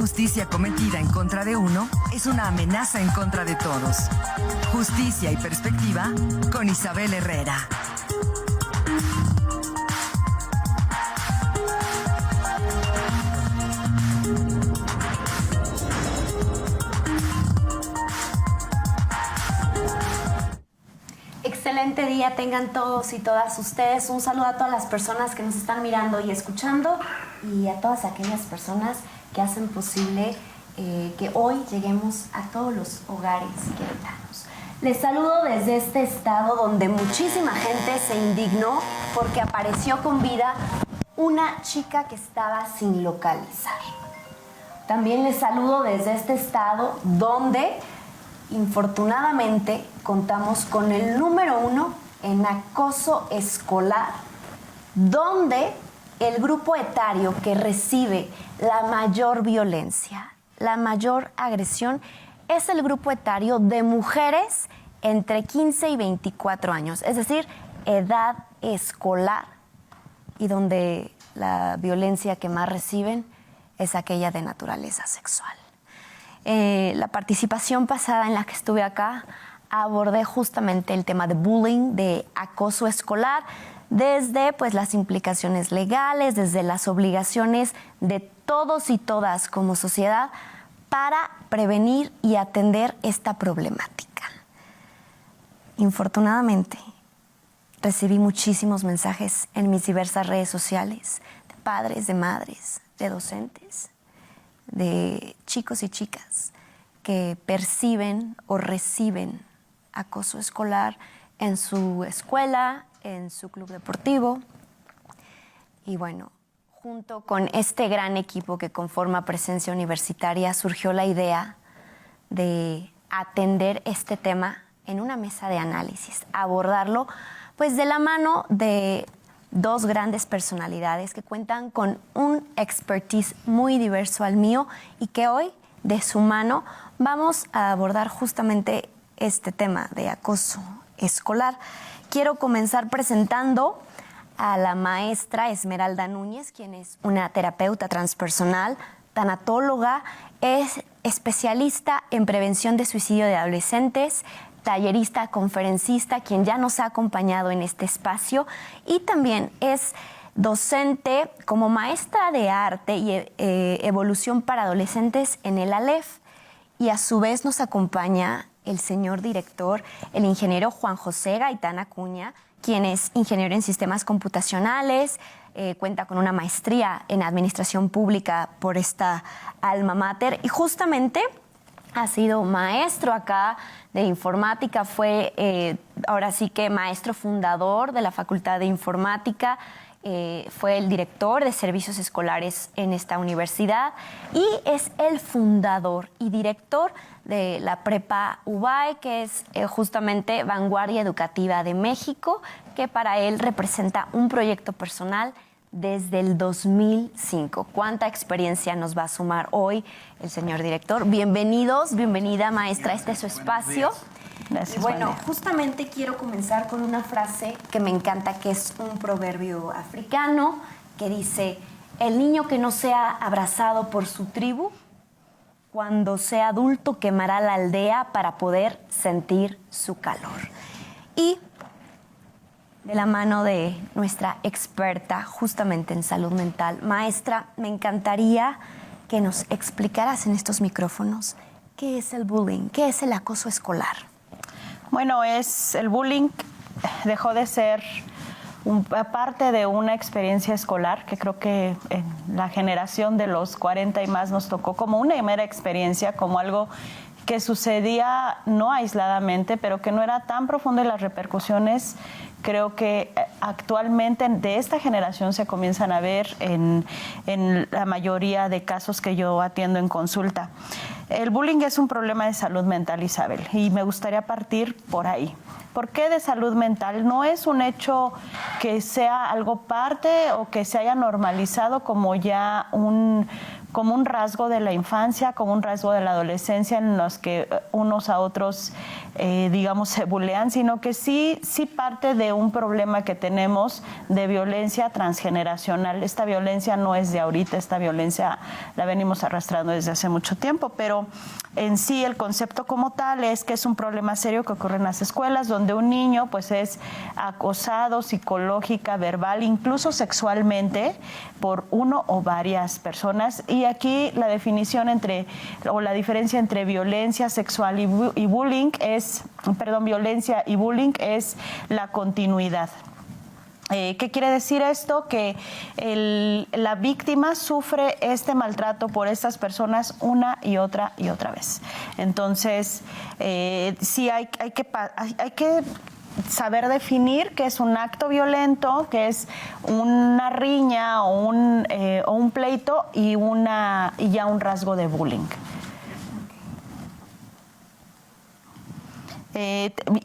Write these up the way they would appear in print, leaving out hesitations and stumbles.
injusticia cometida en contra de uno es una amenaza en contra de todos. Justicia y perspectiva con Isabel Herrera. Excelente día tengan todos y todas ustedes. Un saludo a todas las personas que nos están mirando y escuchando y a todas aquellas personas que hacen posible que hoy lleguemos a todos los hogares queretanos. Les saludo desde este estado donde muchísima gente se indignó porque apareció con vida una chica que estaba sin localizar. También les saludo desde este estado donde infortunadamente contamos con el número 1 en acoso escolar, donde el grupo etario que recibe la mayor violencia, la mayor agresión, es el grupo etario de mujeres entre 15 y 24 años, es decir, edad escolar, y donde la violencia que más reciben es aquella de naturaleza sexual. La participación pasada en la que estuve acá, abordé justamente el tema de bullying, de acoso escolar, desde pues las implicaciones legales, desde las obligaciones de todos y todas como sociedad para prevenir y atender esta problemática. Infortunadamente, recibí muchísimos mensajes en mis diversas redes sociales de padres, de madres, de docentes, de chicos y chicas que perciben o reciben acoso escolar en su escuela, en su club deportivo. Y bueno, junto con este gran equipo que conforma Presencia Universitaria, surgió la idea de atender este tema en una mesa de análisis, abordarlo pues de la mano de dos grandes personalidades que cuentan con un expertise muy diverso al mío y que hoy, de su mano, vamos a abordar justamente este tema de acoso escolar. Quiero comenzar presentando a la maestra Esmeralda Núñez, quien es una terapeuta transpersonal, tanatóloga, es especialista en prevención de suicidio de adolescentes, tallerista, conferencista, quien ya nos ha acompañado en este espacio, y también es docente como maestra de arte y evolución para adolescentes en el ALEF. Y a su vez nos acompaña el señor director, el ingeniero Juan José Gaitán Acuña, quien es ingeniero en sistemas computacionales, cuenta con una maestría en administración pública por esta alma mater y justamente ha sido maestro acá de informática, fue ahora sí que maestro fundador de la Facultad de Informática, fue el director de servicios escolares en esta universidad y es el fundador y director de la Prepa UBAE, que es justamente Vanguardia Educativa de México, que para él representa un proyecto personal desde el 2005. ¿Cuánta experiencia nos va a sumar hoy el señor director? Bienvenidos, bienvenida maestra, este es su espacio. Gracias. Bueno, justamente quiero comenzar con una frase que me encanta, que es un proverbio africano que dice: el niño que no sea abrazado por su tribu, cuando sea adulto quemará la aldea para poder sentir su calor. Y de la mano de nuestra experta justamente en salud mental, maestra, me encantaría que nos explicaras en estos micrófonos qué es el bullying, qué es el acoso escolar. Bueno, el bullying dejó de ser parte de una experiencia escolar que creo que en la generación de los 40 y más nos tocó como una mera experiencia, como algo que sucedía no aisladamente, pero que no era tan profundo y las repercusiones creo que actualmente de esta generación se comienzan a ver en la mayoría de casos que yo atiendo en consulta. el bullying es un problema de salud mental, Isabel, y me gustaría partir por ahí. ¿Por qué de salud mental? No es un hecho que sea algo parte o que se haya normalizado como ya como un rasgo de la infancia, como un rasgo de la adolescencia en los que unos a otros, digamos, se bulean, sino que sí parte de un problema que tenemos de violencia transgeneracional. Esta violencia no es de ahorita, esta violencia la venimos arrastrando desde hace mucho tiempo, pero en sí el concepto como tal es que es un problema serio que ocurre en las escuelas, donde un niño pues es acosado psicológica, verbal, incluso sexualmente por uno o varias personas. Y aquí la definición la diferencia entre violencia sexual y bullying violencia y bullying es la continuidad. ¿Qué quiere decir esto? Que la víctima sufre este maltrato por estas personas una y otra vez. Entonces, sí hay que saber definir qué es un acto violento, qué es una riña o un pleito y ya un rasgo de bullying.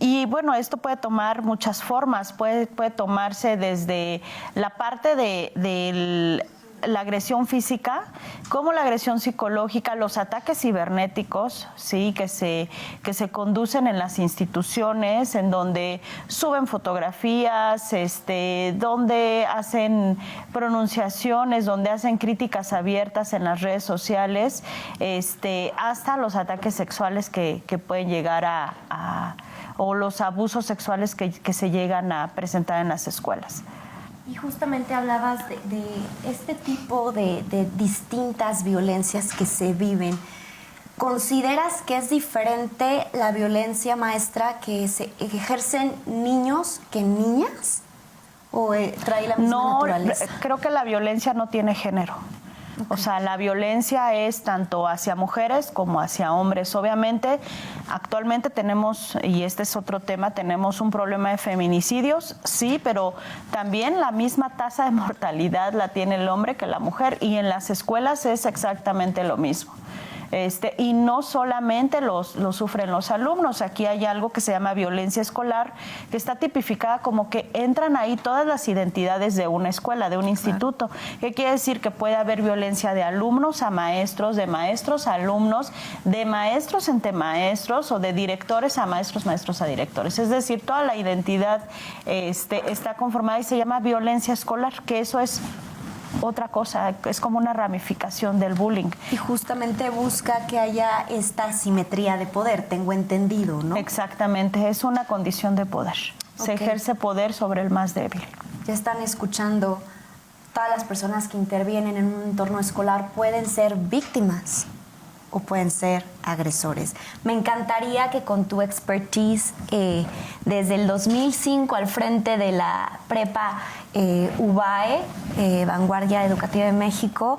Y bueno, esto puede tomar muchas formas, puede tomarse desde la parte de la agresión física, como la agresión psicológica, los ataques cibernéticos, sí, que se conducen en las instituciones, en donde suben fotografías, donde hacen pronunciaciones, donde hacen críticas abiertas en las redes sociales, hasta los ataques sexuales que pueden llegar o los abusos sexuales que se llegan a presentar en las escuelas. Y justamente hablabas de este tipo de distintas violencias que se viven. ¿Consideras que es diferente la violencia, maestra, que ejercen niños que niñas? ¿O trae la misma naturaleza? No, creo que la violencia no tiene género. Okay. O sea, la violencia es tanto hacia mujeres como hacia hombres. Obviamente, actualmente tenemos, y este es otro tema, tenemos un problema de feminicidios, sí, pero también la misma tasa de mortalidad la tiene el hombre que la mujer, y en las escuelas es exactamente lo mismo. Y no solamente lo sufren los alumnos. Aquí hay algo que se llama violencia escolar, que está tipificada como que entran ahí todas las identidades de una escuela, de un instituto. ¿Qué quiere decir? Que puede haber violencia de alumnos a maestros, de maestros a alumnos, de maestros entre maestros o de directores a maestros, maestros a directores. Es decir, toda la identidad está conformada y se llama violencia escolar, que eso es otra cosa, es como una ramificación del bullying. Y justamente busca que haya esta asimetría de poder, tengo entendido, ¿no? Exactamente, es una condición de poder. Se ejerce poder sobre el más débil. Ya están escuchando, todas las personas que intervienen en un entorno escolar pueden ser víctimas o pueden ser agresores. Me encantaría que con tu expertise, desde el 2005 al frente de la prepa UBAE, Vanguardia Educativa de México,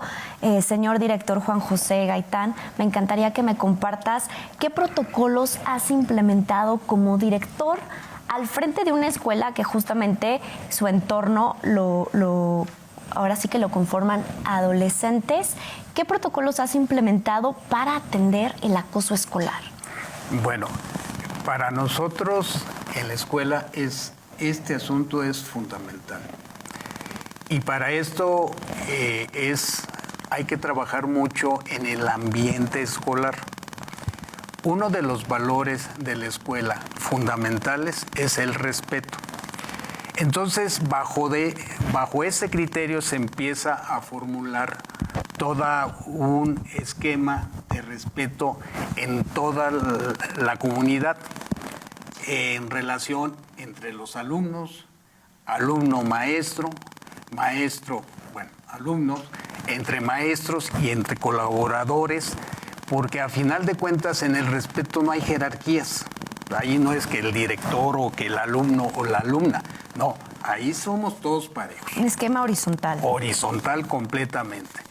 señor director Juan José Gaitán, me encantaría que me compartas qué protocolos has implementado como director al frente de una escuela que justamente su entorno ahora sí que lo conforman adolescentes. ¿Qué protocolos has implementado para atender el acoso escolar? Bueno, para nosotros en la escuela este asunto es fundamental. Y para esto hay que trabajar mucho en el ambiente escolar. Uno de los valores de la escuela fundamentales es el respeto. Entonces, bajo ese criterio se empieza a formular todo un esquema de respeto en toda la comunidad, en relación entre los alumnos, alumno-maestro, alumnos, entre maestros y entre colaboradores, porque a final de cuentas en el respeto no hay jerarquías. Ahí no es que el director o que el alumno o la alumna. No, ahí somos todos parejos. Un esquema horizontal. Horizontal completamente.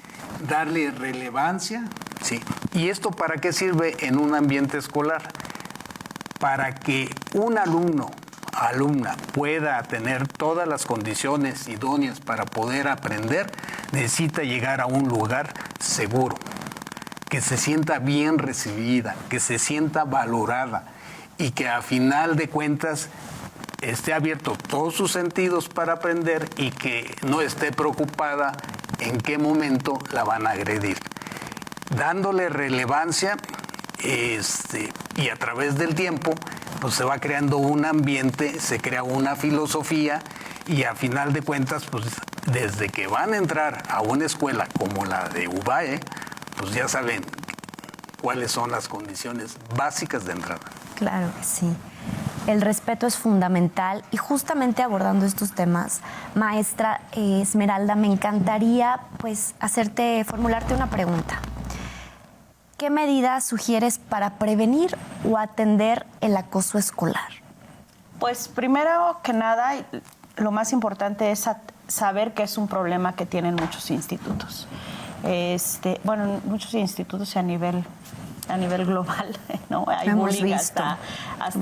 Darle relevancia, sí. ¿Y esto para qué sirve en un ambiente escolar? Para que un alumno, alumna, pueda tener todas las condiciones idóneas para poder aprender, necesita llegar a un lugar seguro. que se sienta bien recibida, que se sienta valorada y que a final de cuentas esté abierto todos sus sentidos para aprender y que no esté preocupada en qué momento la van a agredir. Dándole relevancia y a través del tiempo pues se va creando un ambiente, se crea una filosofía y a final de cuentas pues desde que van a entrar a una escuela como la de UBAE, pues ya saben cuáles son las condiciones básicas de entrada. Claro que sí. El respeto es fundamental y justamente abordando estos temas, maestra Esmeralda, me encantaría pues formularte una pregunta. ¿Qué medidas sugieres para prevenir o atender el acoso escolar? Pues primero que nada, lo más importante es saber que es un problema que tienen muchos institutos. Muchos institutos a nivel global, ¿no? Hay bullying hasta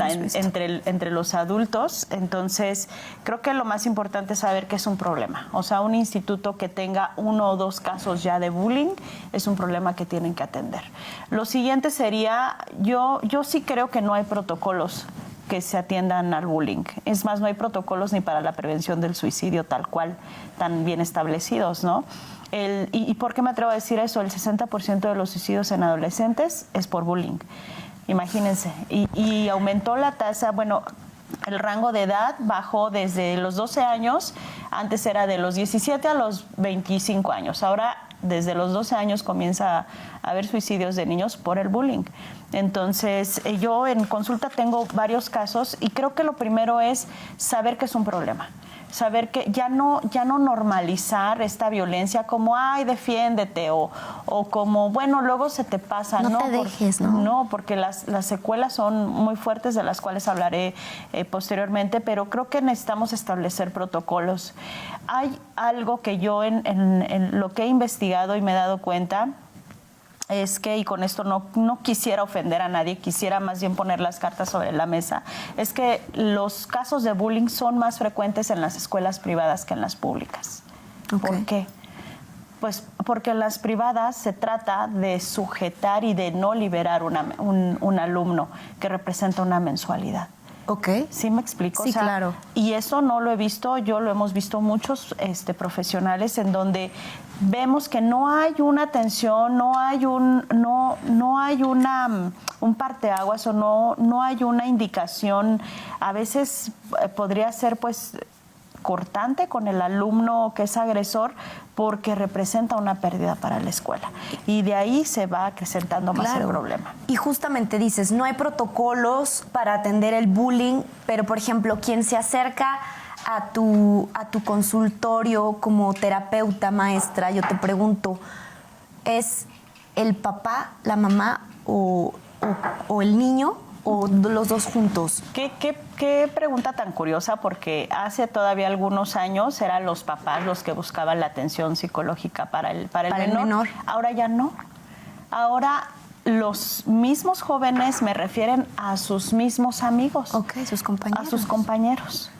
entre los adultos. Entonces, creo que lo más importante es saber que es un problema. O sea, un instituto que tenga 1 o 2 casos ya de bullying es un problema que tienen que atender. Lo siguiente sería, yo sí creo que no hay protocolos que se atiendan al bullying. Es más, no hay protocolos ni para la prevención del suicidio tal cual, tan bien establecidos, ¿no? ¿Y por qué me atrevo a decir eso? El 60% de los suicidios en adolescentes es por bullying. Imagínense. Y aumentó la tasa, el rango de edad bajó desde los 12 años, antes era de los 17 a los 25 años. Ahora, desde los 12 años comienza a haber suicidios de niños por el bullying. Entonces, yo en consulta tengo varios casos y creo que lo primero es saber que es un problema. Saber que ya no normalizar esta violencia como, ay, defiéndete, o como, luego se te pasa. No te dejes, ¿no? No, porque las secuelas son muy fuertes, de las cuales hablaré posteriormente, pero creo que necesitamos establecer protocolos. Hay algo que yo en lo que he investigado y me he dado cuenta, es que, y con esto no quisiera ofender a nadie, quisiera más bien poner las cartas sobre la mesa, es que los casos de bullying son más frecuentes en las escuelas privadas que en las públicas. Okay. ¿Por qué? Pues porque en las privadas se trata de sujetar y de no liberar un alumno que representa una mensualidad. Ok. ¿Sí me explico? Sí, claro. Y eso no lo he visto, yo lo hemos visto muchos profesionales en donde vemos que no hay una atención, no hay un parteaguas o no hay una indicación. A veces podría ser cortante con el alumno que es agresor porque representa una pérdida para la escuela y de ahí se va acrecentando más el problema. Y justamente dices, no hay protocolos para atender el bullying, pero por ejemplo, quien se acerca a tu consultorio como terapeuta, maestra, yo te pregunto, ¿es el papá, la mamá o el niño o los dos juntos? ¿Qué pregunta tan curiosa? Porque hace todavía algunos años eran los papás los que buscaban la atención psicológica para el menor. Ahora ya no. Ahora los mismos jóvenes me refieren a sus mismos amigos. Ok, sus compañeros. A sus compañeros.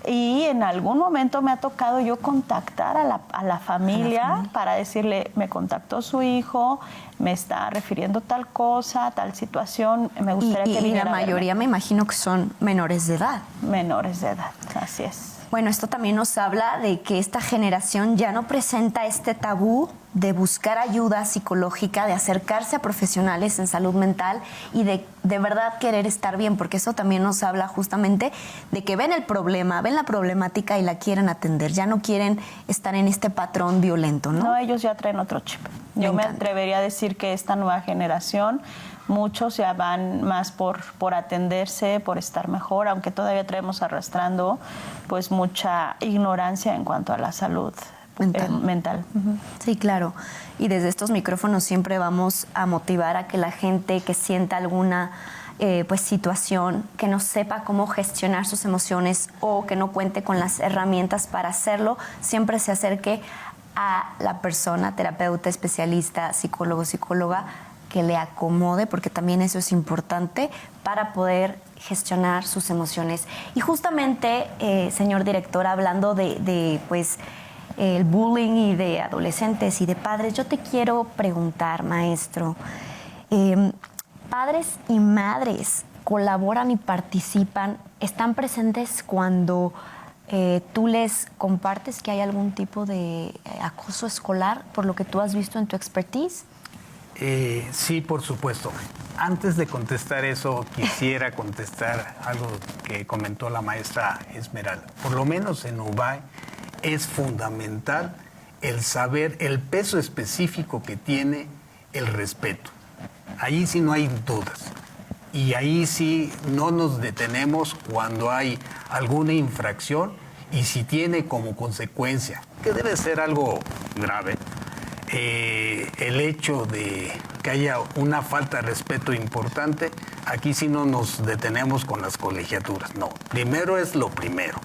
Y en algún momento me ha tocado yo contactar a la familia para decirle, me contactó su hijo, me está refiriendo tal cosa, tal situación, me gustaría que viniera. Y la mayoría me imagino que son menores de edad. Menores de edad, así es. Bueno, esto también nos habla de que esta generación ya no presenta este tabú de buscar ayuda psicológica, de acercarse a profesionales en salud mental y de verdad querer estar bien, porque eso también nos habla justamente de que ven el problema, ven la problemática y la quieren atender, ya no quieren estar en este patrón violento, ¿no? No, ellos ya traen otro chip. Yo me atrevería a decir que esta nueva generación, muchos ya van más por atenderse, por estar mejor, aunque todavía traemos arrastrando pues mucha ignorancia en cuanto a la salud mental. Uh-huh. Sí, claro. Y desde estos micrófonos siempre vamos a motivar a que la gente que sienta alguna situación, que no sepa cómo gestionar sus emociones o que no cuente con las herramientas para hacerlo, siempre se acerque a la persona, terapeuta, especialista, psicólogo, psicóloga, que le acomode, porque también eso es importante para poder gestionar sus emociones. Y justamente, señor director, hablando de el bullying y de adolescentes y de padres, yo te quiero preguntar, maestro, padres y madres colaboran y participan, están presentes cuando tú les compartes que hay algún tipo de acoso escolar, por lo que tú has visto en tu expertise. Sí, por supuesto. Antes de contestar eso, quisiera contestar algo que comentó la maestra Esmeralda. Por lo menos en UBAE es fundamental el saber el peso específico que tiene el respeto. Ahí sí no hay dudas. Y ahí sí no nos detenemos cuando hay alguna infracción y si tiene como consecuencia, que debe ser algo grave, el hecho de que haya una falta de respeto importante, aquí sí no nos detenemos con las colegiaturas. No, primero es lo primero.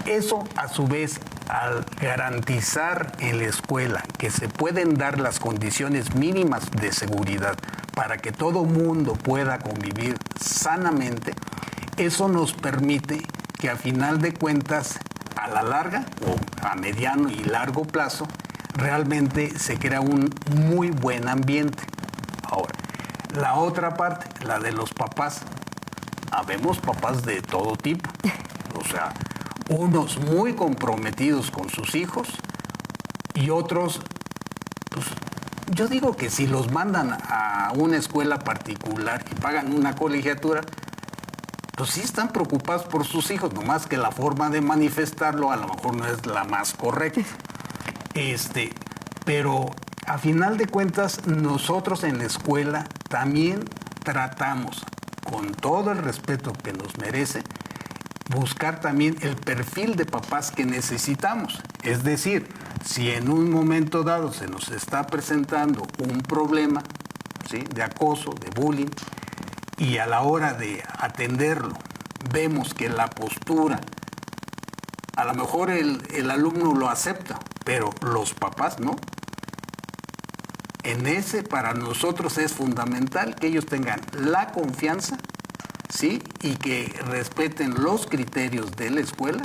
Eso, a su vez, al garantizar en la escuela que se pueden dar las condiciones mínimas de seguridad para que todo mundo pueda convivir sanamente, eso nos permite que a final de cuentas, a la larga o a mediano y largo plazo, realmente se crea un muy buen ambiente. Ahora, la otra parte, la de los papás, habemos papás de todo tipo, o sea, unos muy comprometidos con sus hijos y otros, pues, yo digo que si los mandan a una escuela particular y pagan una colegiatura, pues sí están preocupados por sus hijos, nomás que la forma de manifestarlo a lo mejor no es la más correcta. Pero a final de cuentas, nosotros en la escuela también tratamos, con todo el respeto que nos merece, buscar también el perfil de papás que necesitamos. Es decir, si en un momento dado se nos está presentando un problema, ¿sí?, de acoso, de bullying, y a la hora de atenderlo vemos que la postura, a lo mejor el alumno lo acepta, pero los papás no. En ese, para nosotros es fundamental que ellos tengan la confianza, ¿sí?, y que respeten los criterios de la escuela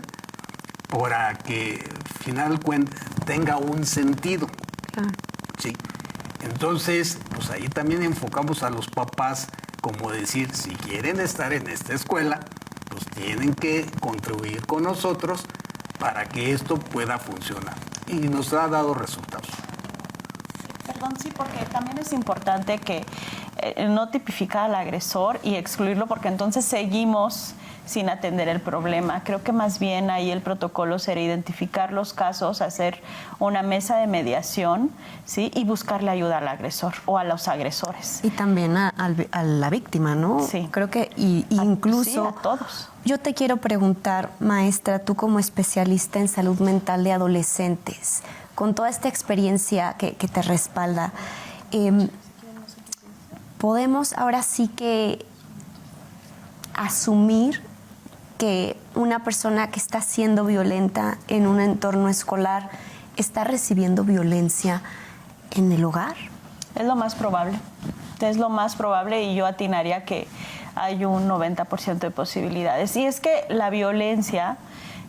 para que al final tenga un sentido. ¿Sí? Entonces, pues ahí también enfocamos a los papás, como decir, si quieren estar en esta escuela, pues tienen que contribuir con nosotros para que esto pueda funcionar. Y nos ha dado resultados. Perdón, sí, porque también es importante que no tipificar al agresor y excluirlo, porque entonces seguimos sin atender el problema. Creo que más bien ahí el protocolo sería identificar los casos, hacer una mesa de mediación, ¿sí?, y buscarle ayuda al agresor o a los agresores. Y también a la víctima, ¿no? Sí. Creo que incluso... Sí, a todos. Yo te quiero preguntar, maestra, tú como especialista en salud mental de adolescentes, con toda esta experiencia que te respalda, podemos ahora sí que asumir que una persona que está siendo violenta en un entorno escolar está recibiendo violencia en el hogar. Es lo más probable. Es lo más probable y yo atinaría que hay un 90% de posibilidades. Y es que la violencia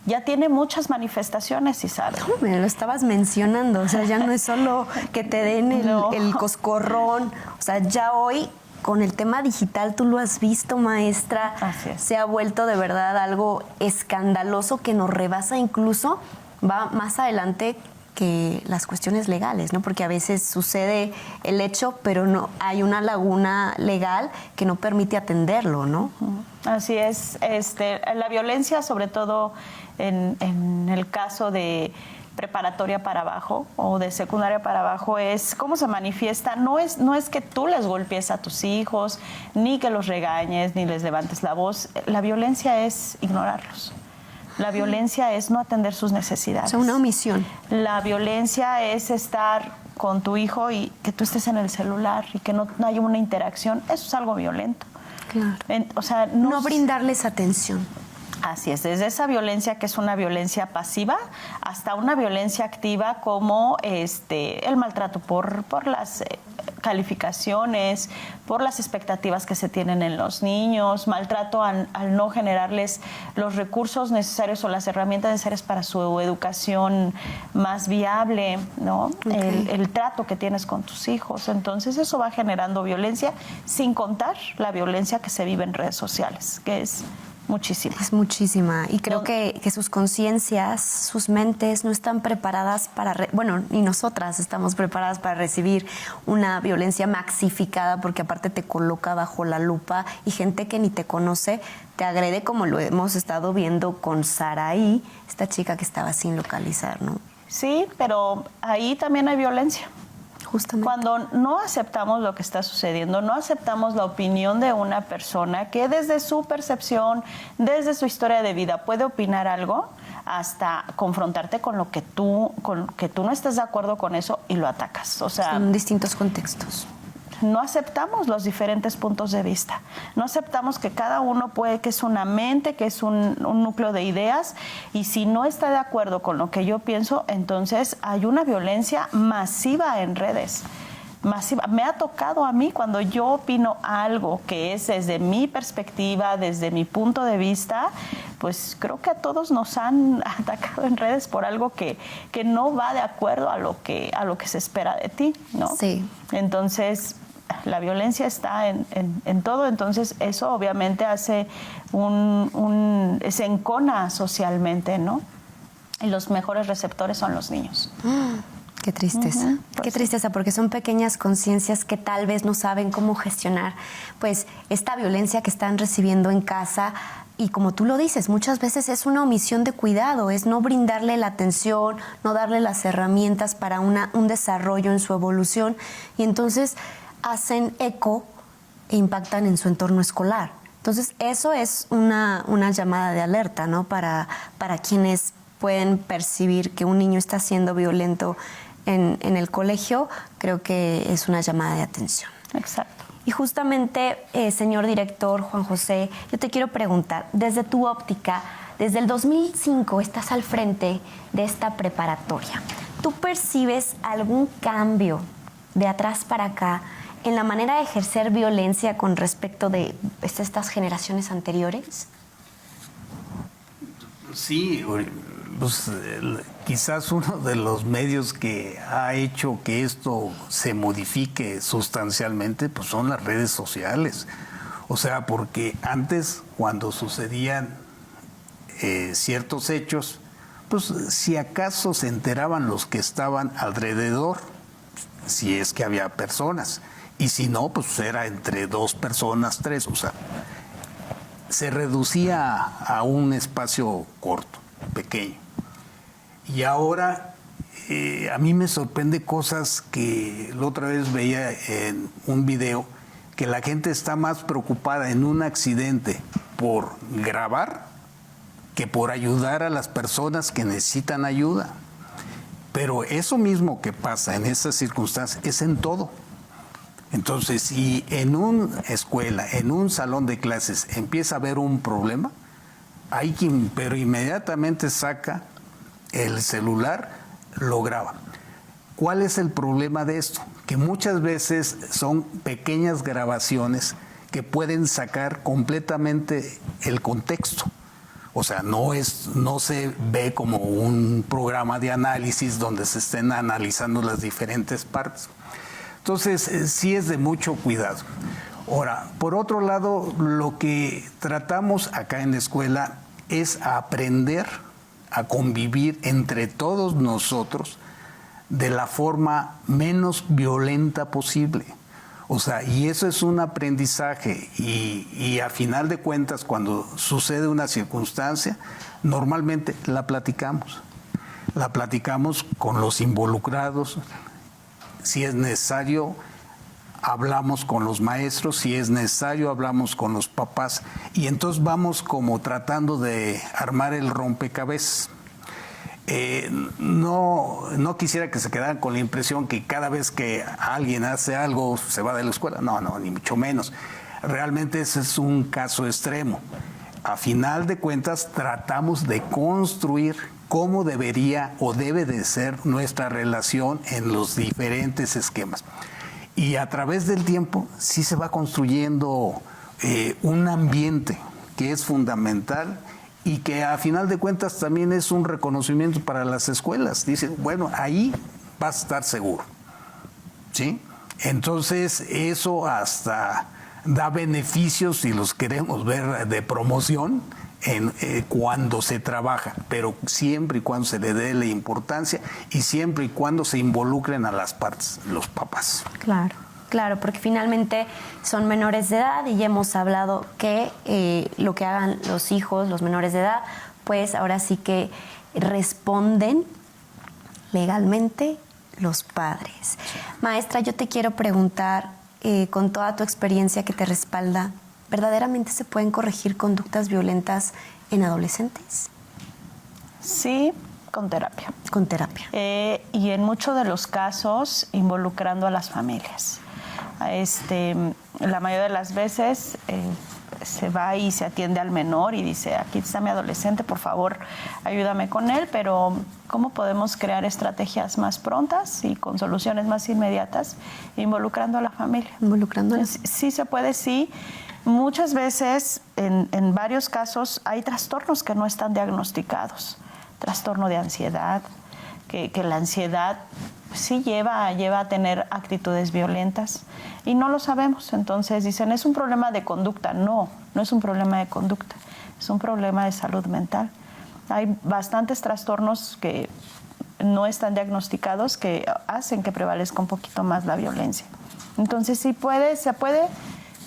ya tiene muchas manifestaciones, Isabel. No, me lo estabas mencionando, o sea, ya no es solo que te den el coscorrón, o sea, ya hoy con el tema digital, tú lo has visto, maestra, Así es. Se ha vuelto de verdad algo escandaloso que nos rebasa, incluso va más adelante que las cuestiones legales, ¿no? Porque a veces sucede el hecho, pero no hay una laguna legal que no permite atenderlo, ¿no? Así es. La violencia, sobre todo en el caso de preparatoria para abajo o de secundaria para abajo, es cómo se manifiesta. No es que tú les golpees a tus hijos, ni que los regañes, ni les levantes la voz. La violencia es ignorarlos. La violencia es no atender sus necesidades. O sea, una omisión. La violencia es estar con tu hijo y que tú estés en el celular y que no haya una interacción. Eso es algo violento. Claro. O sea, no brindarles atención. Así es, desde esa violencia que es una violencia pasiva hasta una violencia activa como el maltrato por las calificaciones, por las expectativas que se tienen en los niños, maltrato al no generarles los recursos necesarios o las herramientas necesarias para su educación más viable, ¿no? Okay. El trato que tienes con tus hijos. Entonces eso va generando violencia, sin contar la violencia que se vive en redes sociales, que es muchísima. Es muchísima. Y creo que sus conciencias, sus mentes no están preparadas para... ni nosotras estamos preparadas para recibir una violencia maxificada, porque aparte te coloca bajo la lupa y gente que ni te conoce te agrede, como lo hemos estado viendo con Saraí, esta chica que estaba sin localizar, ¿no? Sí, pero ahí también hay violencia. Justamente. Cuando no aceptamos lo que está sucediendo, no aceptamos la opinión de una persona que desde su percepción, desde su historia de vida puede opinar algo, hasta confrontarte con lo que tú no estás de acuerdo con eso y lo atacas. O sea, son distintos contextos. No aceptamos los diferentes puntos de vista. No aceptamos que cada uno que es una mente, que es un núcleo de ideas, y si no está de acuerdo con lo que yo pienso, entonces hay una violencia masiva en redes. Masiva. Me ha tocado a mí, cuando yo opino algo que es desde mi perspectiva, desde mi punto de vista, pues creo que a todos nos han atacado en redes por algo que no va de acuerdo a lo que se espera de ti, ¿no? Sí. Entonces, la violencia está en todo, entonces eso obviamente hace se encona socialmente, ¿no? Y los mejores receptores son los niños. Qué tristeza, qué tristeza, porque son pequeñas conciencias que tal vez no saben cómo gestionar pues esta violencia que están recibiendo en casa. Y como tú lo dices, muchas veces es una omisión de cuidado, es no brindarle la atención, no darle las herramientas para un desarrollo en su evolución, y entonces hacen eco e impactan en su entorno escolar. Entonces eso es una llamada de alerta, ¿no? Para quienes pueden percibir que un niño está siendo violento en el colegio, creo que es una llamada de atención. Exacto. Y justamente, señor director Juan José, yo te quiero preguntar, desde tu óptica, desde el 2005 estás al frente de esta preparatoria. ¿Tú percibes algún cambio de atrás para acá en la manera de ejercer violencia con respecto de estas generaciones anteriores? Sí, pues, quizás uno de los medios que ha hecho que esto se modifique sustancialmente pues son las redes sociales. O sea, porque antes, cuando sucedían ciertos hechos, pues si acaso se enteraban los que estaban alrededor, si es que había personas, y si no, pues era entre 2 personas, 3, o sea, se reducía a un espacio corto, pequeño. Y ahora a mí me sorprende cosas que la otra vez veía en un video, que la gente está más preocupada en un accidente por grabar que por ayudar a las personas que necesitan ayuda. Pero eso mismo que pasa en esas circunstancias es en todo. Entonces, si en una escuela, en un salón de clases empieza a haber un problema, hay quien, pero inmediatamente saca el celular, lo graba. ¿Cuál es el problema de esto? Que muchas veces son pequeñas grabaciones que pueden sacar completamente el contexto. O sea, no se ve como un programa de análisis donde se estén analizando las diferentes partes. Entonces, sí es de mucho cuidado. Ahora, por otro lado, lo que tratamos acá en la escuela es aprender a convivir entre todos nosotros de la forma menos violenta posible. O sea, y eso es un aprendizaje y a final de cuentas, cuando sucede una circunstancia, normalmente la platicamos. La platicamos con los involucrados. Si es necesario, hablamos con los maestros, si es necesario, hablamos con los papás, y entonces vamos como tratando de armar el rompecabezas. No quisiera que se quedaran con la impresión que cada vez que alguien hace algo se va de la escuela. No, ni mucho menos. Realmente ese es un caso extremo. A final de cuentas, tratamos de construir cómo debería o debe de ser nuestra relación en los diferentes esquemas. Y a través del tiempo sí se va construyendo un ambiente que es fundamental y que a final de cuentas también es un reconocimiento para las escuelas. Dicen, bueno, ahí vas a estar seguro, ¿sí? Entonces eso hasta da beneficios, si los queremos ver, de promoción cuando se trabaja, pero siempre y cuando se le dé la importancia y siempre y cuando se involucren a las partes, los papás. Claro. Claro, porque finalmente son menores de edad y ya hemos hablado que lo que hagan los hijos, los menores de edad, pues ahora sí que responden legalmente los padres. Maestra, yo te quiero preguntar, con toda tu experiencia que te respalda, ¿verdaderamente se pueden corregir conductas violentas en adolescentes? Sí, con terapia. Con terapia. Y en muchos de los casos involucrando a las familias. La mayoría de las veces se va y se atiende al menor y dice, aquí está mi adolescente, por favor, ayúdame con él, pero ¿cómo podemos crear estrategias más prontas y con soluciones más inmediatas involucrando a la familia? Involucrándola. Sí se puede, sí. Muchas veces, en varios casos, hay trastornos que no están diagnosticados. Trastorno de ansiedad, que la ansiedad sí lleva a tener actitudes violentas y no lo sabemos. Entonces dicen, es un problema de conducta. No es un problema de conducta, es un problema de salud mental. Hay bastantes trastornos que no están diagnosticados que hacen que prevalezca un poquito más la violencia. Entonces sí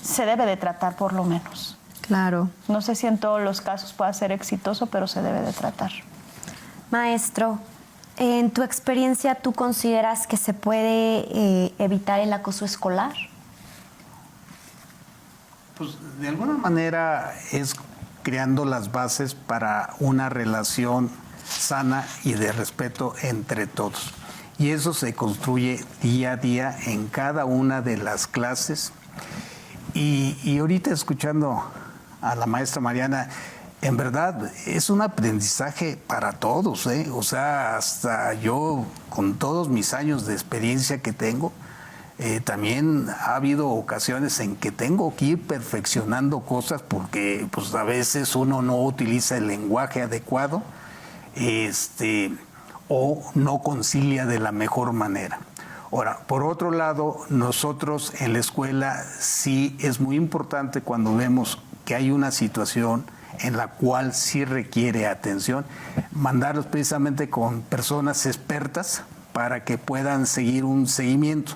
se debe de tratar por lo menos. Claro. No sé si en todos los casos pueda ser exitoso, pero se debe de tratar. Maestro, en tu experiencia, ¿tú consideras que se puede evitar el acoso escolar? Pues de alguna manera es creando las bases para una relación sana y de respeto entre todos. Y eso se construye día a día en cada una de las clases. Y ahorita escuchando a la maestra Mariana, en verdad es un aprendizaje para todos, ¿eh? O sea, hasta yo, con todos mis años de experiencia que tengo, también ha habido ocasiones en que tengo que ir perfeccionando cosas porque pues a veces uno no utiliza el lenguaje adecuado, o no concilia de la mejor manera. Ahora, por otro lado, nosotros en la escuela sí es muy importante cuando vemos que hay una situación en la cual sí requiere atención, mandarlos precisamente con personas expertas para que puedan seguir un seguimiento,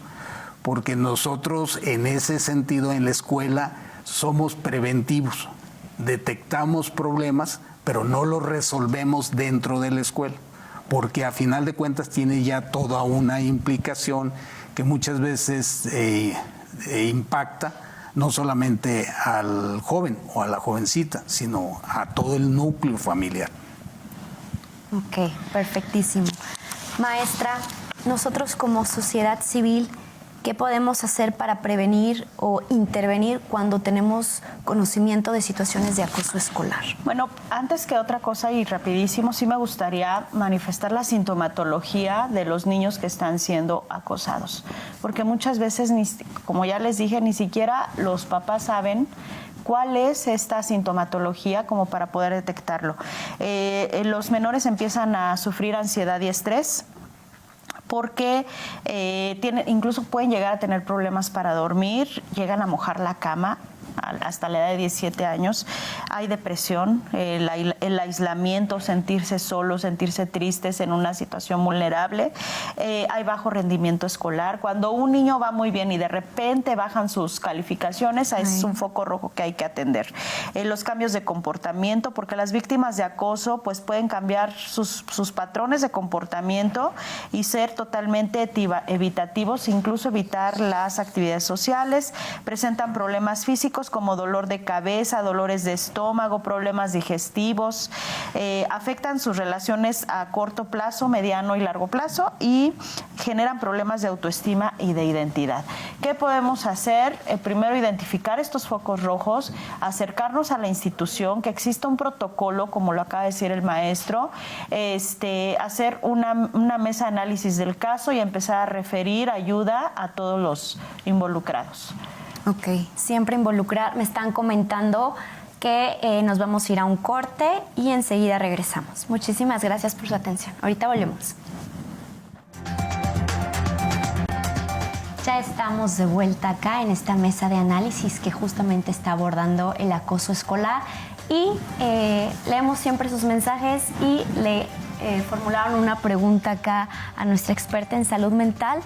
porque nosotros en ese sentido en la escuela somos preventivos, detectamos problemas, pero no los resolvemos dentro de la escuela, porque a final de cuentas tiene ya toda una implicación que muchas veces impacta no solamente al joven o a la jovencita, sino a todo el núcleo familiar. Ok, perfectísimo. Maestra, nosotros como sociedad civil, ¿qué podemos hacer para prevenir o intervenir cuando tenemos conocimiento de situaciones de acoso escolar? Bueno, antes que otra cosa y rapidísimo, sí me gustaría manifestar la sintomatología de los niños que están siendo acosados, porque muchas veces, como ya les dije, ni siquiera los papás saben cuál es esta sintomatología como para poder detectarlo. Los menores empiezan a sufrir ansiedad y estrés, porque incluso pueden llegar a tener problemas para dormir, llegan a mojar la cama hasta la edad de 17 años. Hay depresión, el aislamiento, sentirse solos, sentirse tristes en una situación vulnerable. Hay bajo rendimiento escolar. Cuando un niño va muy bien y de repente bajan sus calificaciones, es un foco rojo que hay que atender. Los cambios de comportamiento, porque las víctimas de acoso pues pueden cambiar sus patrones de comportamiento y ser totalmente evitativos, incluso evitar las actividades sociales, presentan problemas físicos físicos como dolor de cabeza, dolores de estómago, problemas digestivos, afectan sus relaciones a corto plazo, mediano y largo plazo y generan problemas de autoestima y de identidad. ¿Qué podemos hacer? Primero, identificar estos focos rojos, acercarnos a la institución, que exista un protocolo, como lo acaba de decir el maestro, hacer una mesa de análisis del caso y empezar a referir ayuda a todos los involucrados. Ok, siempre involucrar. Me están comentando que nos vamos a ir a un corte y enseguida regresamos. Muchísimas gracias por su atención. Ahorita volvemos. Ya estamos de vuelta acá en esta mesa de análisis que justamente está abordando el acoso escolar y leemos siempre sus mensajes y le formularon una pregunta acá a nuestra experta en salud mental.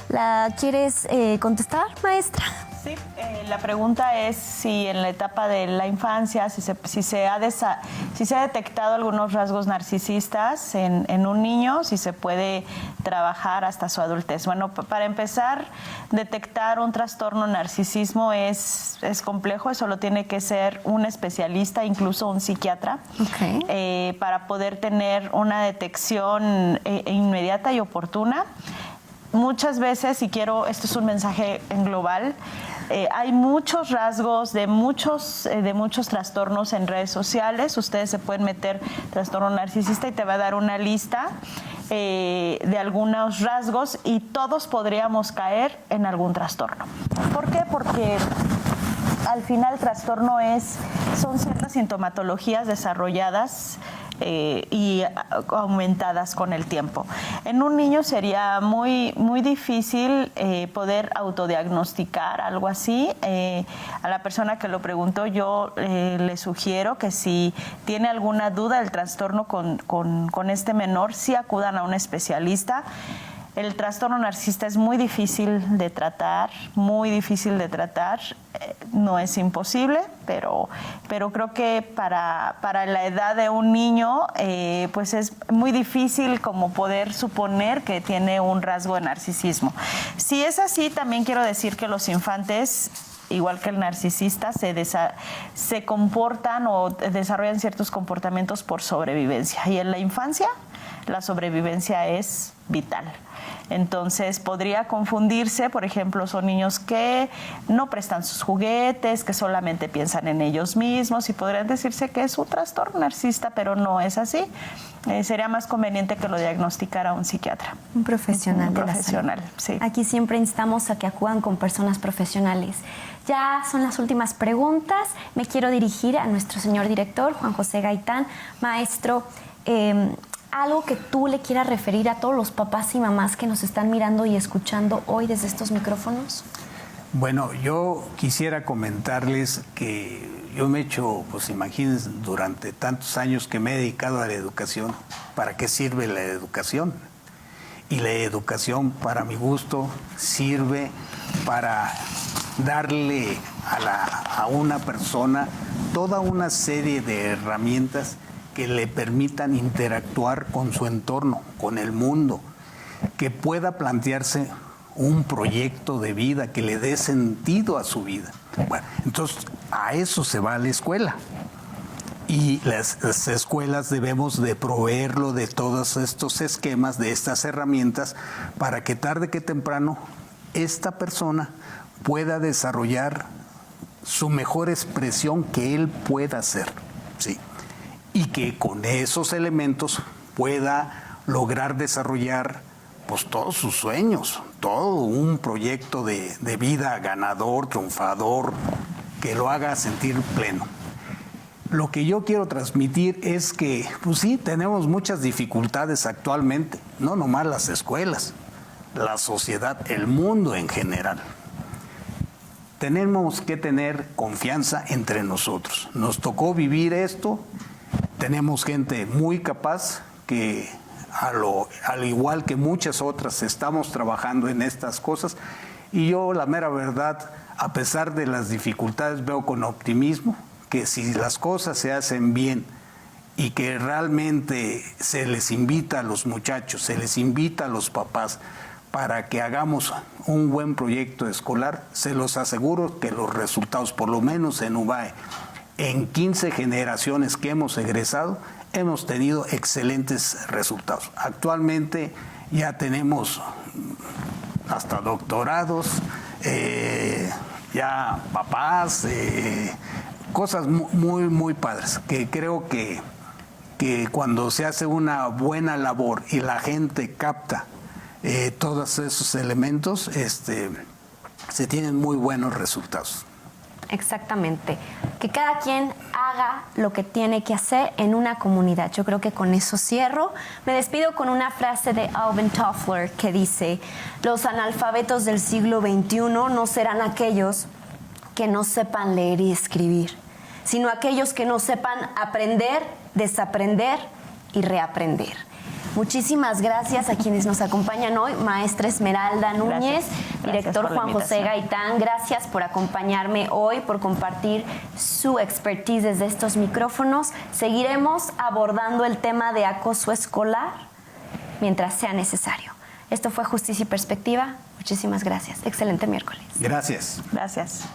¿La quieres contestar, maestra? Sí, la pregunta es si en la etapa de la infancia, si se ha detectado algunos rasgos narcisistas en un niño, si se puede trabajar hasta su adultez. Bueno, para empezar, detectar un trastorno narcisismo es complejo, eso lo tiene que ser un especialista, incluso un psiquiatra, para poder tener una detección inmediata y oportuna. Muchas veces, esto es un mensaje en global, hay muchos rasgos de muchos trastornos en redes sociales. Ustedes se pueden meter trastorno narcisista y te va a dar una lista de algunos rasgos y todos podríamos caer en algún trastorno. ¿Por qué? Porque al final el trastorno son ciertas sintomatologías desarrolladas y aumentadas con el tiempo. En un niño sería muy, muy difícil poder autodiagnosticar algo así. A la persona que lo preguntó yo le sugiero que si tiene alguna duda del trastorno con este menor, sí acudan a un especialista. El trastorno narcisista es muy difícil de tratar, no es imposible, pero creo que para la edad de un niño, pues es muy difícil como poder suponer que tiene un rasgo de narcisismo. Si es así, también quiero decir que los infantes, igual que el narcisista, se comportan o desarrollan ciertos comportamientos por sobrevivencia. Y en la infancia, la sobrevivencia es vital. Entonces podría confundirse, por ejemplo, son niños que no prestan sus juguetes, que solamente piensan en ellos mismos y podrían decirse que es un trastorno narcisista, pero no es así. Sería más conveniente que lo diagnosticara un psiquiatra. Un profesional. Sí. Aquí siempre instamos a que acudan con personas profesionales. Ya son las últimas preguntas. Me quiero dirigir a nuestro señor director, Juan José Gaitán. Maestro, algo que tú le quieras referir a todos los papás y mamás que nos están mirando y escuchando hoy desde estos micrófonos. Bueno, yo quisiera comentarles que yo me he hecho, pues imagínense, durante tantos años que me he dedicado a la educación, ¿para qué sirve la educación? Y la educación, para mi gusto, sirve para darle a una persona toda una serie de herramientas que le permitan interactuar con su entorno, con el mundo, que pueda plantearse un proyecto de vida que le dé sentido a su vida. Bueno, entonces a eso se va a la escuela. Y las escuelas debemos de proveerlo de todos estos esquemas, de estas herramientas, para que tarde que temprano esta persona pueda desarrollar su mejor expresión que él pueda hacer, ¿sí? Y que con esos elementos pueda lograr desarrollar pues todos sus sueños, todo un proyecto de vida ganador, triunfador, que lo haga sentir pleno. Lo que yo quiero transmitir es que, pues sí, tenemos muchas dificultades actualmente, no nomás las escuelas, la sociedad, el mundo en general. Tenemos que tener confianza entre nosotros. Nos tocó vivir esto, tenemos gente muy capaz que, al igual que muchas otras, estamos trabajando en estas cosas. Y yo, la mera verdad, a pesar de las dificultades, veo con optimismo que si las cosas se hacen bien y que realmente se les invita a los muchachos, se les invita a los papás, para que hagamos un buen proyecto escolar. Se los aseguro que los resultados, por lo menos en UBAE, en 15 generaciones que hemos egresado, hemos tenido excelentes resultados. Actualmente ya tenemos hasta doctorados, ya papás, cosas muy padres, que creo que cuando se hace una buena labor y la gente capta todos esos elementos, se tienen muy buenos resultados. Exactamente. Que cada quien haga lo que tiene que hacer en una comunidad. Yo creo que con eso cierro. Me despido con una frase de Alvin Toffler que dice: los analfabetos del siglo XXI no serán aquellos que no sepan leer y escribir, sino aquellos que no sepan aprender, desaprender y reaprender. Muchísimas gracias a quienes nos acompañan hoy. Maestra Esmeralda Núñez, director Juan José Gaitán, gracias por acompañarme hoy, por compartir su expertise desde estos micrófonos. Seguiremos abordando el tema de acoso escolar mientras sea necesario. Esto fue Justicia y Perspectiva. Muchísimas gracias. Excelente miércoles. Gracias. Gracias.